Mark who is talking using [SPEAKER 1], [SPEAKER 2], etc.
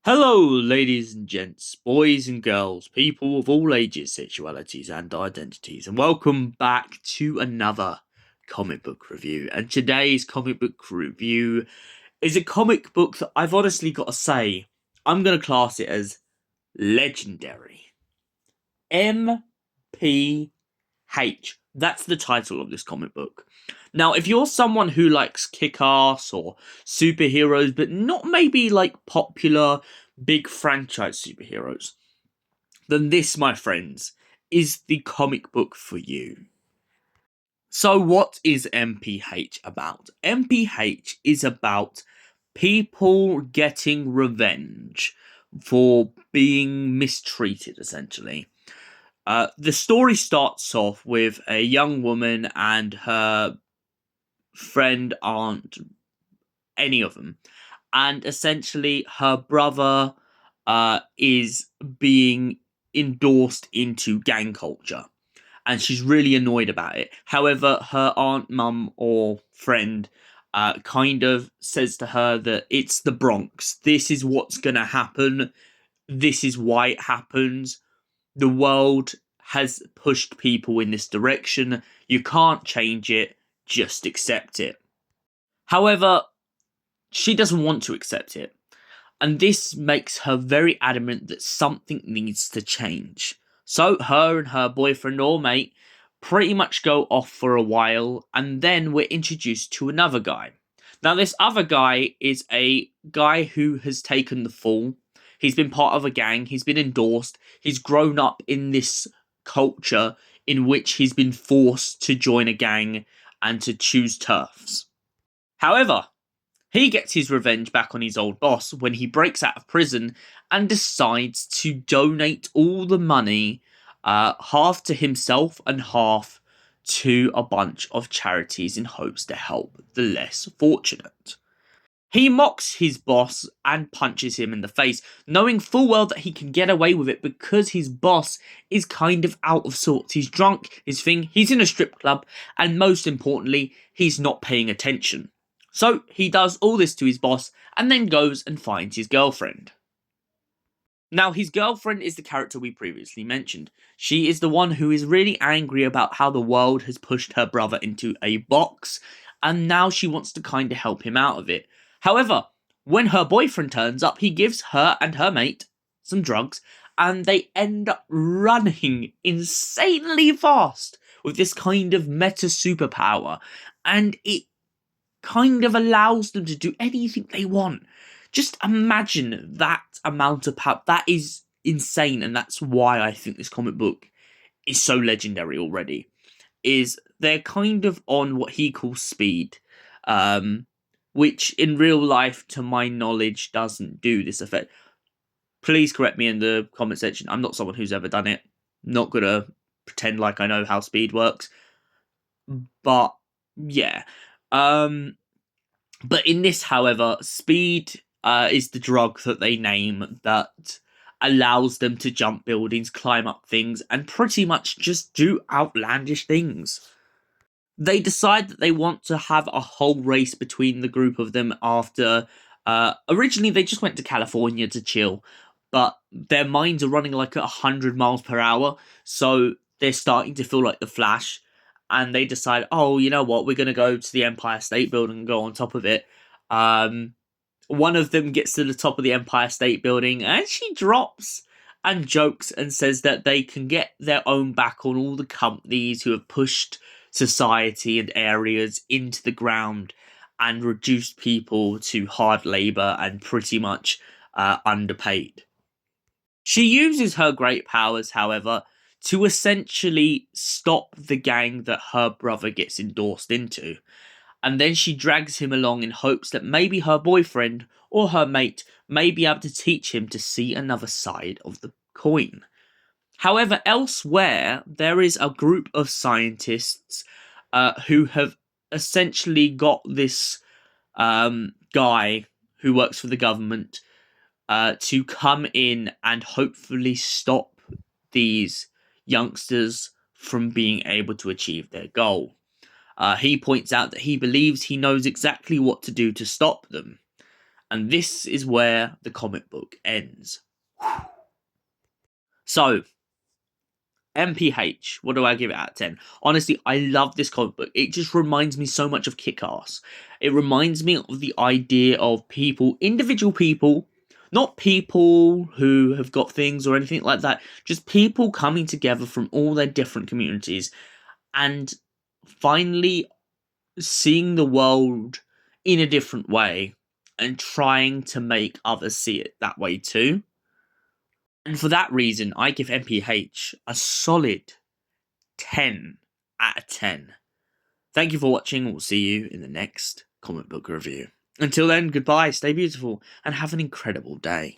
[SPEAKER 1] Hello, ladies and gents, boys and girls, people of all ages, sexualities, and identities, and welcome back to another comic book review. And today's comic book review is a comic book that I've honestly got to say, I'm going to class it as legendary. MPH. That's the title of this comic book. Now, if you're someone who likes kick-ass or superheroes, but not maybe like popular big franchise superheroes, then this, my friends, is the comic book for you. So what is MPH about? MPH is about people getting revenge for being mistreated, essentially. The story starts off with a young woman and her friend aren't any of them. And essentially, her brother is being endorsed into gang culture. And she's really annoyed about it. However, her aunt, mum, or friend kind of says to her that it's the Bronx. This is what's going to happen. This is why it happens. The world has pushed people in this direction. You can't change it. Just accept it. However, she doesn't want to accept it. And this makes her very adamant that something needs to change. So her and her boyfriend or mate pretty much go off for a while, and then we're introduced to another guy. Now, this other guy is a guy who has taken the fall. He's been part of a gang, he's been endorsed, he's grown up in this culture in which he's been forced to join a gang and to choose turfs. However, he gets his revenge back on his old boss when he breaks out of prison and decides to donate all the money, half to himself and half to a bunch of charities in hopes to help the less fortunate. He mocks his boss and punches him in the face, knowing full well that he can get away with it because his boss is kind of out of sorts. He's drunk, he's in a strip club, and most importantly, he's not paying attention. So he does all this to his boss and then goes and finds his girlfriend. Now, his girlfriend is the character we previously mentioned. She is the one who is really angry about how the world has pushed her brother into a box, and now she wants to kind of help him out of it. However, when her boyfriend turns up, he gives her and her mate some drugs, and they end up running insanely fast with this kind of meta superpower, and it kind of allows them to do anything they want. Just imagine that amount of power. That is insane, and that's why I think this comic book is so legendary already. Is they're kind of on what he calls speed, which in real life, to my knowledge, doesn't do this effect. Please correct me in the comment section. I'm not someone who's ever done it. Not gonna pretend like I know how speed works. But yeah. But in this, however, speed is the drug that they name that allows them to jump buildings, climb up things, and pretty much just do outlandish things. They decide that they want to have a whole race between the group of them after... originally, they just went to California to chill, but their minds are running like 100 miles per hour, so they're starting to feel like the Flash, and they decide, oh, you know what, we're going to go to the Empire State Building and go on top of it. One of them gets to the top of the Empire State Building, and she drops and jokes and says that they can get their own back on all the companies who have pushed society and areas into the ground and reduced people to hard labor and pretty much underpaid. She uses her great powers, however, to essentially stop the gang that her brother gets endorsed into. And then she drags him along in hopes that maybe her boyfriend or her mate may be able to teach him to see another side of the coin. However, elsewhere, there is a group of scientists who have essentially got this guy who works for the government to come in and hopefully stop these youngsters from being able to achieve their goal. He points out that he believes he knows exactly what to do to stop them. And this is where the comic book ends. So, MPH, what do I give it out of 10? Honestly, I love this comic book. It just reminds me so much of Kick-Ass. It reminds me of the idea of people, individual people, not people who have got things or anything like that, just people coming together from all their different communities and finally seeing the world in a different way and trying to make others see it that way too. And for that reason, I give MPH a solid 10 out of 10. Thank you for watching. We'll see you in the next comic book review. Until then, goodbye, stay beautiful, and have an incredible day.